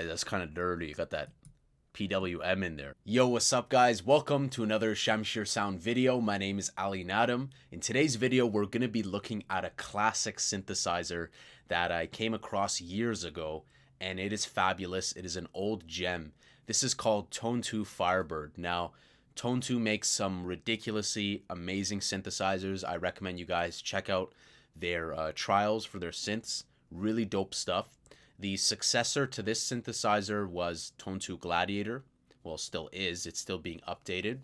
That's kind of dirty. You got that PWM in there. Yo, what's up guys? Welcome to another Shamshir Sound video. My name is Ali Nadem. In today's video, we're going to be looking at a classic synthesizer that I came across years ago, and it is fabulous. It is an old gem. This is called Tone2 Firebird. Now, Tone2 makes some ridiculously amazing synthesizers. I recommend you guys check out their trials for their synths. Really dope stuff. The successor to this synthesizer was Tone2 Gladiator. Well, still is. It's still being updated.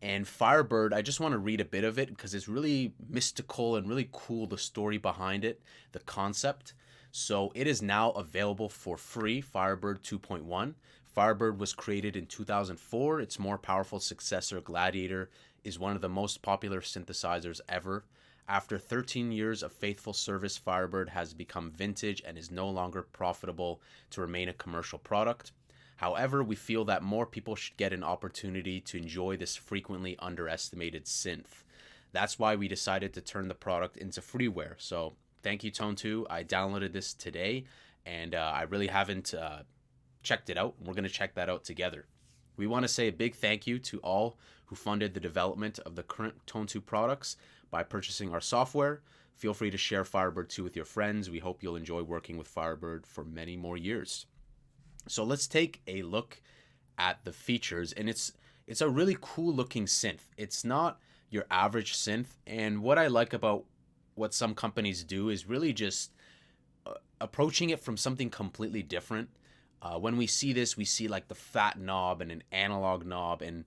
And Firebird, I just want to read a bit of it because it's really mystical and really cool, the story behind it, the concept. So it is now available for free, Firebird 2.1. Firebird was created in 2004. Its more powerful successor, Gladiator, is one of the most popular synthesizers ever. After 13 years of faithful service, Firebird has become vintage and is no longer profitable to remain a commercial product. However, we feel that more people should get an opportunity to enjoy this frequently underestimated synth. That's why we decided to turn the product into freeware. So thank you, Tone2. I downloaded this today, and I really haven't checked it out. We're going to check that out together. We want to say a big thank you to all who funded the development of the current Tone2 products by purchasing our software. Feel free to share Firebird 2 with your friends. We hope you'll enjoy working with Firebird for many more years. So let's take a look at the features, and it's a really cool looking synth. It's not your average synth, and what I like about what some companies do is really just approaching it from something completely different. When we see this, we see like the fat knob and an analog knob, and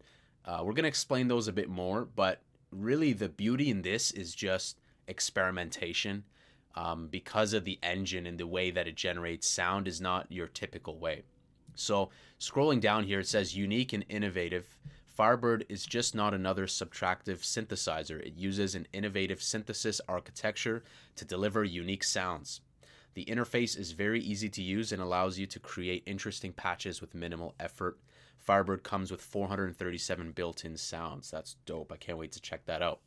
we're going to explain those a bit more, but really the beauty in this is just experimentation. Because of the engine and the way that it generates sound is not your typical way. So scrolling down here, it says unique and innovative. Firebird is just not another subtractive synthesizer. It uses an innovative synthesis architecture to deliver unique sounds. The interface is very easy to use and allows you to create interesting patches with minimal effort. Firebird comes with 437 built-in sounds. That's dope. I can't wait to check that out.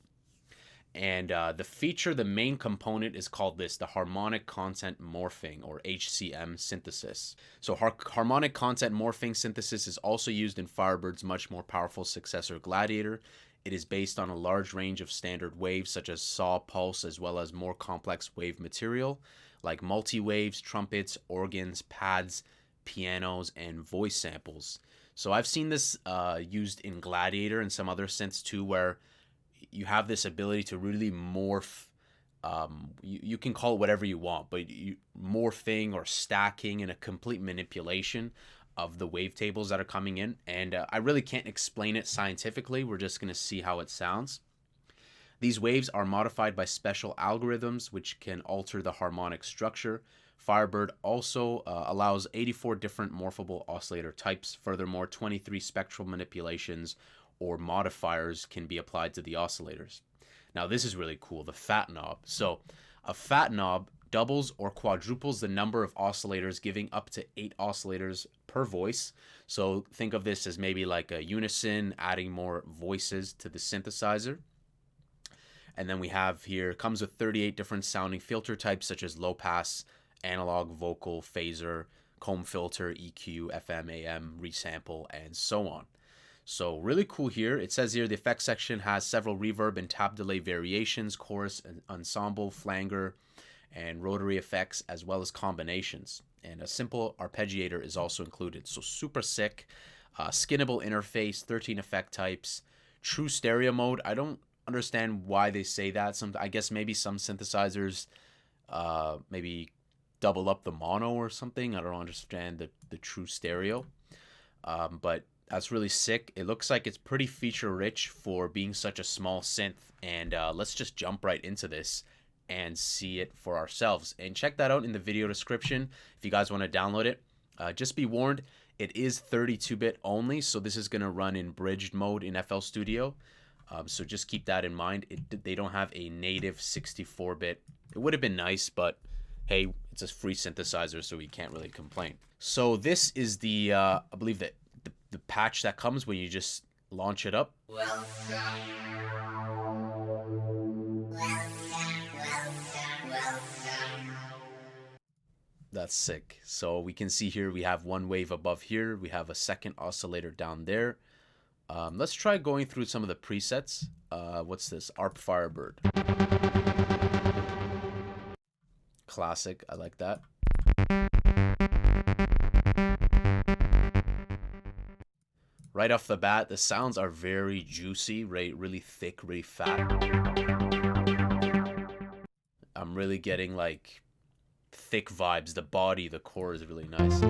And the main component is called the Harmonic Content Morphing, or HCM synthesis. So Harmonic Content Morphing synthesis is also used in Firebird's much more powerful successor, Gladiator. It is based on a large range of standard waves such as saw, pulse, as well as more complex wave material like multi-waves, trumpets, organs, pads, pianos, and voice samples. So I've seen this used in Gladiator and some other synths too, where you have this ability to really morph. You can call it whatever you want, but morphing or stacking and a complete manipulation of the wavetables that are coming in. And I really can't explain it scientifically. We're just going to see how it sounds. These waves are modified by special algorithms which can alter the harmonic structure. Firebird also allows 84 different morphable oscillator types. Furthermore, 23 spectral manipulations or modifiers can be applied to the oscillators. Now this is really cool, the fat knob. So a fat knob doubles or quadruples the number of oscillators, giving up to 8 oscillators per voice. So think of this as maybe like a unison, adding more voices to the synthesizer. And then we have here, comes with 38 different sounding filter types such as low pass, analog, vocal, phaser, comb filter, EQ, FM, AM, resample, and so on. So really cool here. It says here the effects section has several reverb and tap delay variations, chorus, and ensemble, flanger, and rotary effects, as well as combinations. And a simple arpeggiator is also included. So super sick. Skinnable interface, 13 effect types, true stereo mode. I don't understand why they say that. I guess maybe some synthesizers maybe double up the mono or something. I don't understand the true stereo. But that's really sick. It looks like it's pretty feature rich for being such a small synth. And let's just jump right into this and see it for ourselves. And check that out in the video description if you guys want to download it. Just be warned, it is 32-bit only, so this is going to run in bridged mode in FL Studio. So just keep that in mind. They don't have a native 64-bit. It would have been nice, but hey, it's a free synthesizer, so we can't really complain. So this is the, I believe that the patch that comes when you just launch it up. That's sick. So we can see here we have one wave above here. We have a second oscillator down there. Let's try going through some of the presets. What's this? ARP Firebird. Classic. I like that. Right off the bat, the sounds are very juicy, right? Really thick, really fat. I'm really getting like thick vibes. The body, the core is really nice.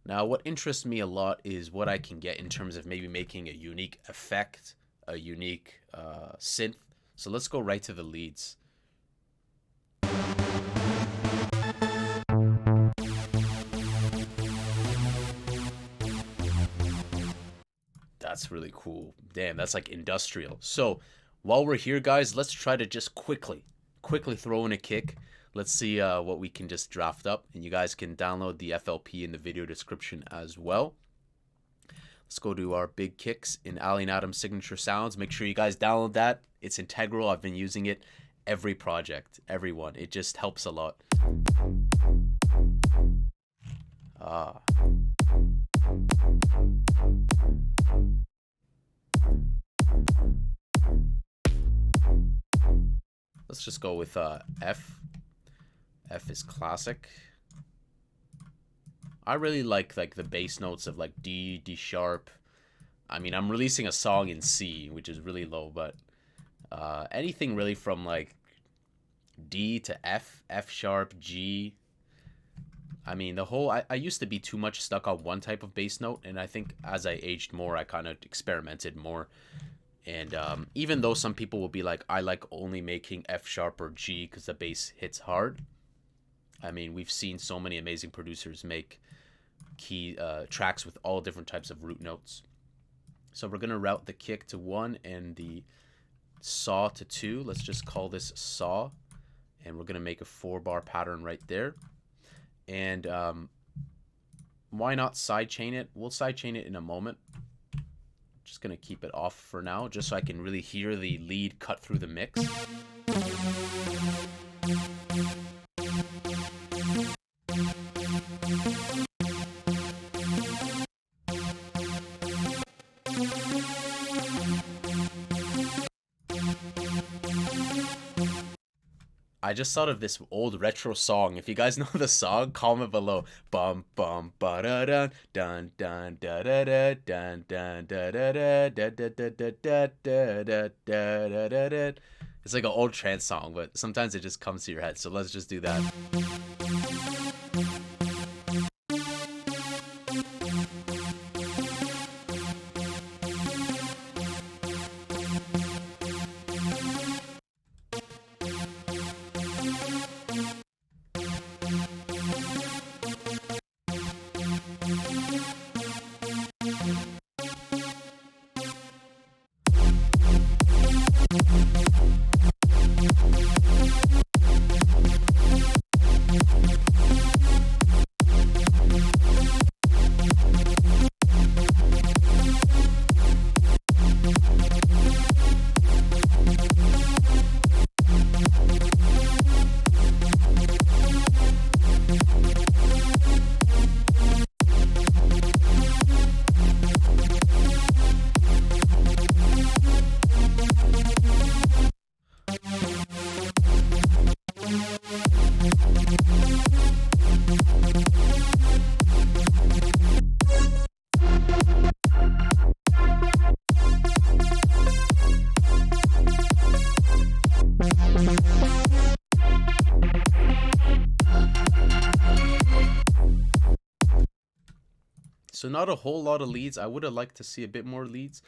Now, what interests me a lot is what I can get in terms of maybe making a unique effect, a unique synth. So let's go right to the leads. That's really cool. Damn, that's like industrial. So while we're here, guys, let's try to just quickly throw in a kick. Let's see what we can just draft up. And you guys can download the FLP in the video description as well. Let's go to our big kicks in Ali Nadem Signature Sounds. Make sure you guys download that. It's integral. I've been using it every project, everyone. It just helps a lot. Let's just go with F. F is classic. I really like the bass notes of like D, D sharp. I mean, I'm releasing a song in C, which is really low, but anything really from like D to F, F sharp, G. I mean, the whole, I used to be too much stuck on one type of bass note, and I think as I aged more, I kind of experimented more. And even though some people will be like, I like only making F sharp or G because the bass hits hard. I mean, we've seen so many amazing producers make key tracks with all different types of root notes. So we're going to route the kick to 1 and the saw to 2. Let's just call this saw. And we're going to make a 4-bar pattern right there. And why not sidechain it? We'll sidechain it in a moment. Just going to keep it off for now, just so I can really hear the lead cut through the mix. I just thought of this old retro song. If you guys know the song, comment below. Bum bum ba da dun dun dun da da da dun dun da da da da da da da da da da da da. It's like an old trance song, but sometimes it just comes to your head. So let's just do that. So not a whole lot of leads. I would have liked to see a bit more leads,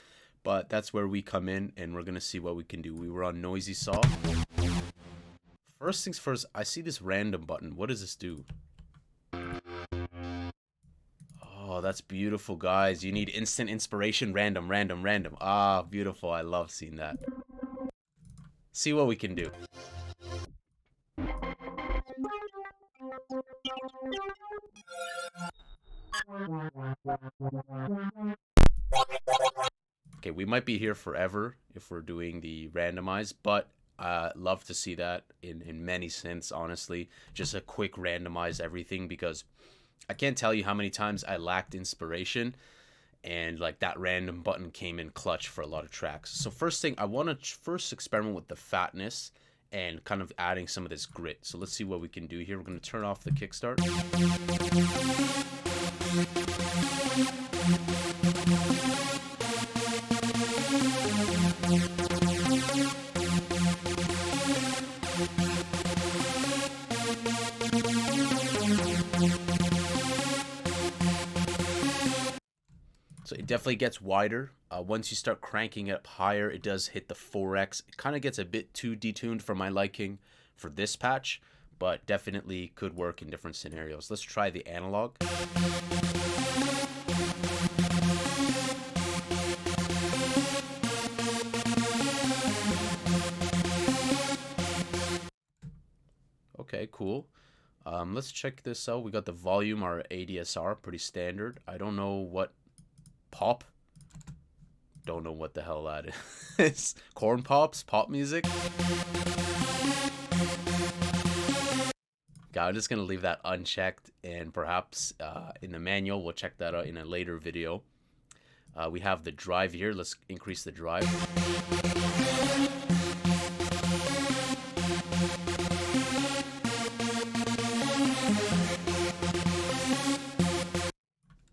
but that's where we come in and we're going to see what we can do. We were on Noisy Saw. First things first, I see this random button. What does this do? Oh, that's beautiful, guys. You need instant inspiration. Random, random, random. Ah, beautiful. I love seeing that. See what we can do. We might be here forever if we're doing the randomized, but love to see that in many synths, honestly. Just a quick randomize everything, because I can't tell you how many times I lacked inspiration, and like that random button came in clutch for a lot of tracks. So first thing, I want to first experiment with the fatness and kind of adding some of this grit. So let's see what we can do here. We're going to turn off the kickstart. So it definitely gets wider. Once you start cranking it up higher, it does hit the 4x. It kind of gets a bit too detuned for my liking for this patch, but definitely could work in different scenarios. Let's try the analog. Okay, cool. Let's check this out. We got the volume, our ADSR, pretty standard. I don't know what pop. Don't know what the hell that is. Corn pops, pop music. I'm just gonna leave that unchecked, and perhaps in the manual we'll check that out in a later video. We have the drive here. Let's increase the drive.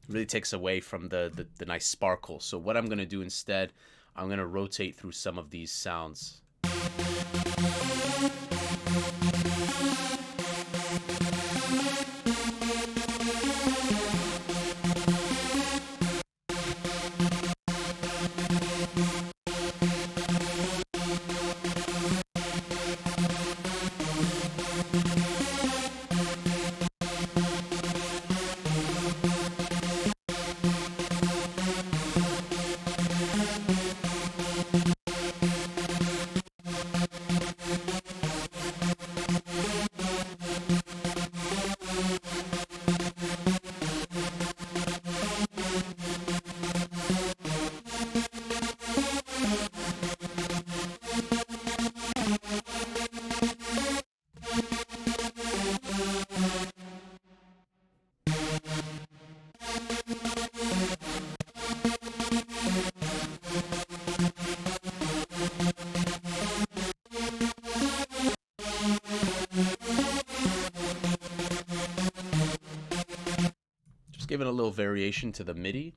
Really takes away from the nice sparkle. So what I'm gonna do instead, I'm gonna rotate through some of these sounds. Giving a little variation to the MIDI.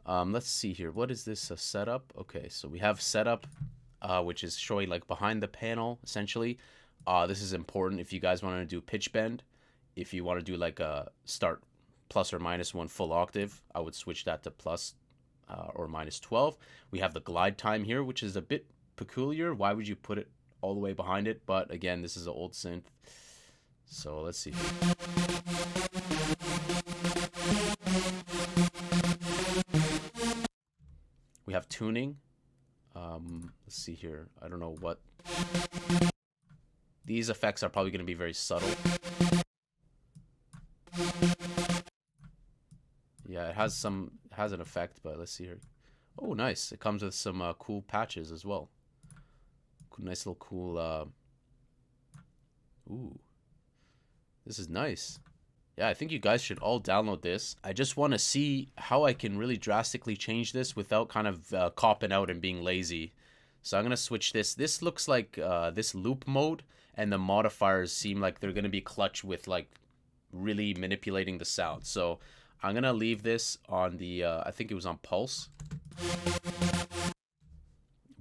Let's see here. What is this? A setup? Okay, so we have setup, which is showing like behind the panel, essentially. This is important if you guys want to do pitch bend. If you want to do like a start plus or minus 1 full octave, I would switch that to plus or minus 12. We have the glide time here, which is a bit peculiar. Why would you put it all the way behind it? But again, this is an old synth. So let's see. We have tuning. Let's see here. I don't know what. These effects are probably going to be very subtle. Yeah, it has an effect, but let's see here. Oh, nice. It comes with some cool patches as well. Nice little cool. Ooh, this is nice. Yeah, I think you guys should all download this. I just want to see how I can really drastically change this without kind of copping out and being lazy. So I'm going to switch this. This looks like this loop mode, and the modifiers seem like they're going to be clutch with like really manipulating the sound. So I'm going to leave this on the, I think it was on pulse.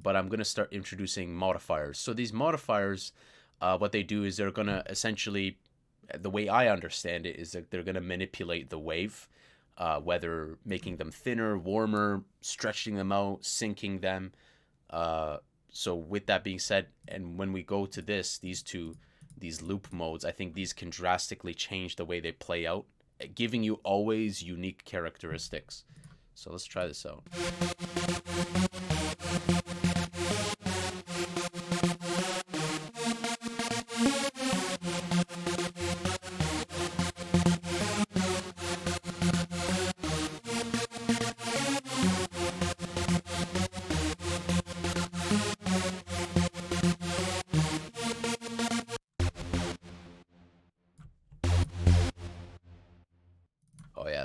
But I'm going to start introducing modifiers. So these modifiers, what they do is they're going to essentially, the way I understand it is that they're going to manipulate the wave, whether making them thinner, warmer, stretching them out, syncing them. So with that being said, and when we go to these loop modes, I think these can drastically change the way they play out, giving you always unique characteristics. So let's try this out.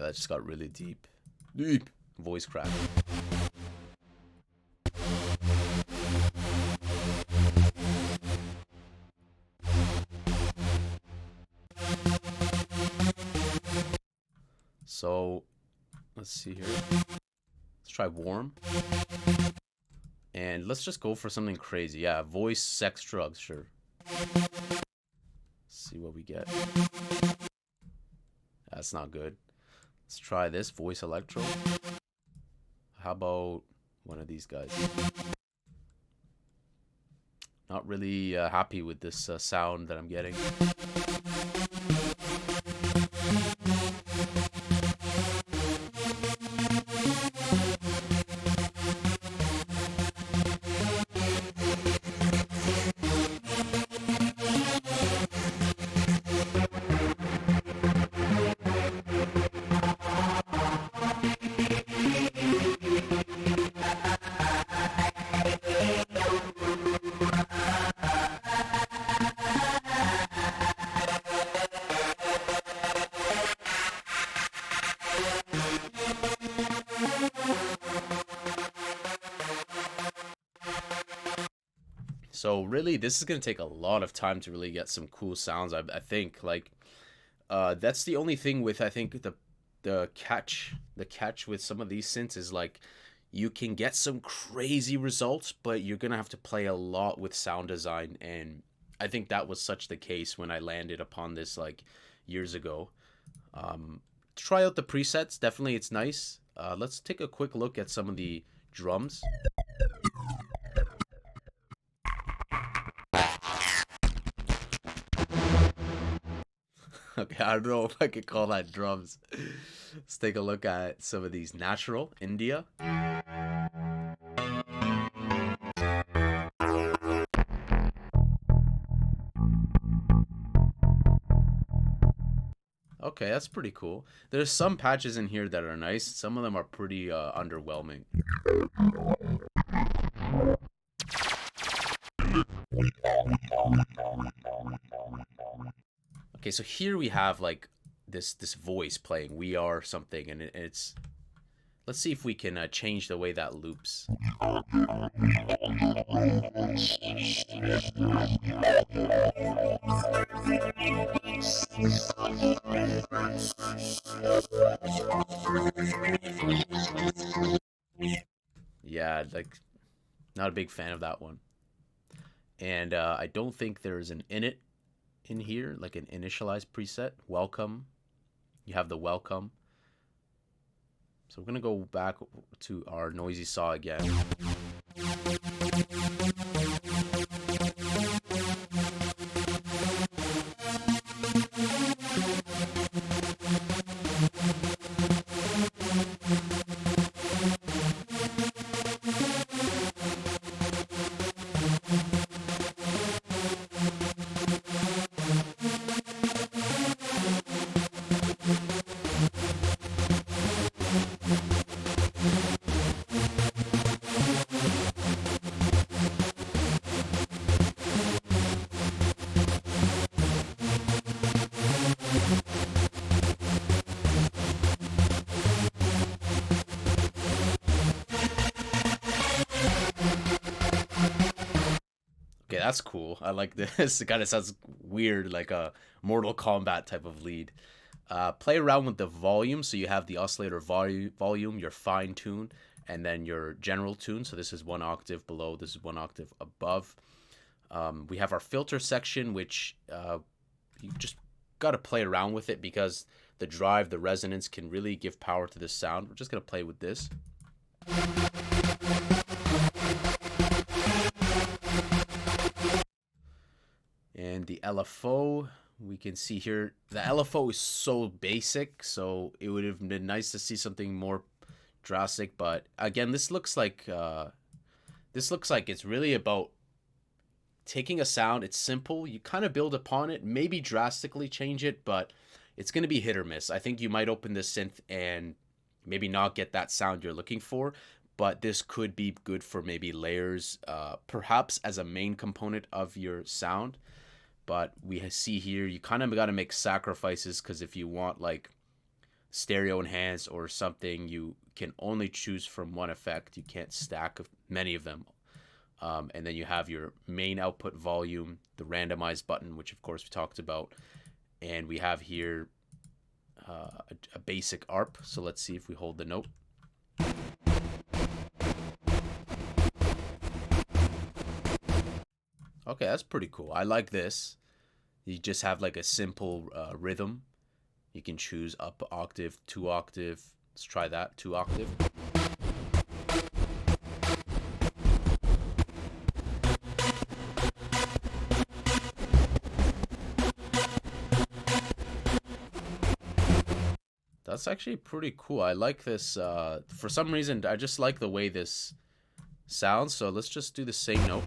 that just got really deep. Deep voice crack. So let's see here. Let's try warm. And let's just go for something crazy. Yeah, voice, sex, drugs, sure. Let's see what we get. That's not good. Let's try this, voice electro. How about one of these guys? Not really happy with this sound that I'm getting. So really, this is going to take a lot of time to really get some cool sounds. I think like that's the only thing with, I think, the catch with some of these synths is like you can get some crazy results, but you're going to have to play a lot with sound design. And I think that was such the case when I landed upon this like years ago. Try out the presets. Definitely, it's nice. Let's take a quick look at some of the drums. Okay, I don't know if I could call that drums. Let's take a look at some of these natural India. Okay, that's pretty cool. There's some patches in here that are nice. Some of them are pretty underwhelming. Okay, so here we have like this voice playing "We Are" something, and it's. Let's see if we can change the way that loops. Yeah, like not a big fan of that one. And I don't think there's an init in here, like an initialized preset. Welcome. You have the welcome. So we're going to go back to our noisy saw again. Okay, that's cool. I like this. It kind of sounds weird, like a Mortal Kombat type of lead. Play around with the volume. So you have the oscillator volume, your fine tune, and then your general tune. So this is 1 octave below, this is 1 octave above. We have our filter section, which you just got to play around with it because the drive, the resonance can really give power to this sound. We're just going to play with this. And the LFO, we can see here, the LFO is so basic, so it would have been nice to see something more drastic. But again, this looks like it's really about taking a sound. It's simple. You kind of build upon it, maybe drastically change it, but it's going to be hit or miss. I think you might open this synth and maybe not get that sound you're looking for, but this could be good for maybe layers, perhaps as a main component of your sound. But we see here, you kind of got to make sacrifices, because if you want like stereo enhanced or something, you can only choose from one effect. You can't stack many of them. And then you have your main output volume, the randomize button, which of course we talked about. And we have here a basic ARP. So let's see if we hold the note. Okay, that's pretty cool. I like this. You just have like a simple rhythm. You can choose up octave, 2 octave. Let's try that, 2 octave. That's actually pretty cool. I like this. For some reason, I just like the way this sounds. So let's just do the same note.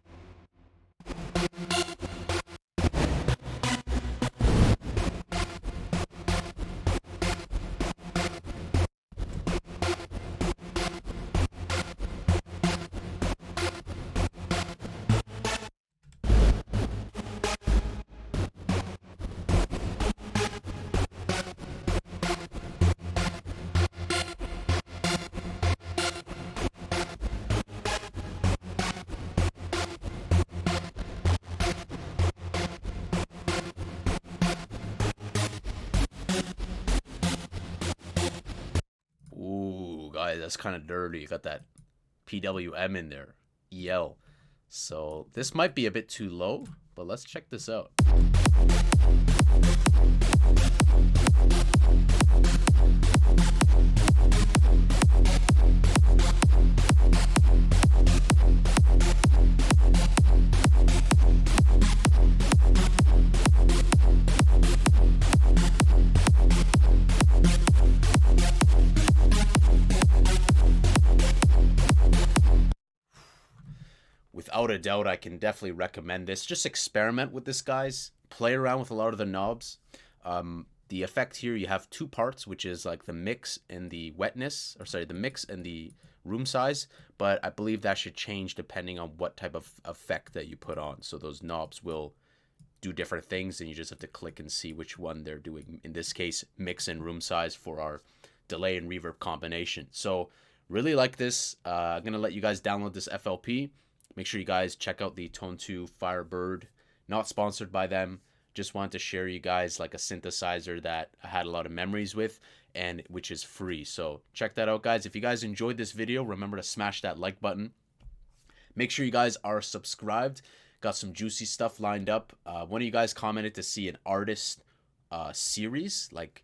Ooh, guys, that's kind of dirty. You got that PWM in there, EL. So this might be a bit too low, but let's check this out. Without a doubt, I can definitely recommend this. Just experiment with this, guys. Play around with a lot of the knobs. The effect here, you have 2 parts, which is like the mix and the wetness, or sorry, the mix and the room size. But I believe that should change depending on what type of effect that you put on. So those knobs will do different things, and you just have to click and see which one they're doing. In this case, mix and room size for our delay and reverb combination. So really like this. I'm going to let you guys download this FLP. Make sure you guys check out the Tone2 Firebird. Not sponsored by them. Just wanted to share you guys like a synthesizer that I had a lot of memories with, and which is free. So check that out, guys. If you guys enjoyed this video, remember to smash that like button. Make sure you guys are subscribed. Got some juicy stuff lined up. One of you guys commented to see an artist series, like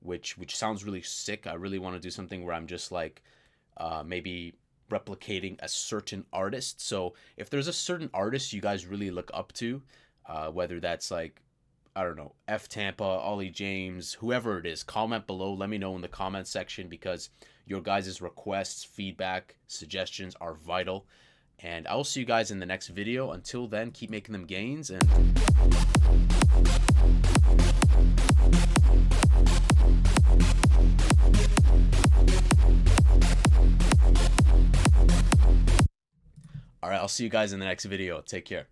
which sounds really sick. I really want to do something where I'm just like maybe replicating a certain artist. So if there's a certain artist you guys really look up to, whether that's like, I don't know, F Tampa, Ollie James, whoever it is, comment below. Let me know in the comment section, because your guys' requests, feedback, suggestions are vital. And I will see you guys in the next video. Until then, keep making them gains, and all right, I'll see you guys in the next video. Take care.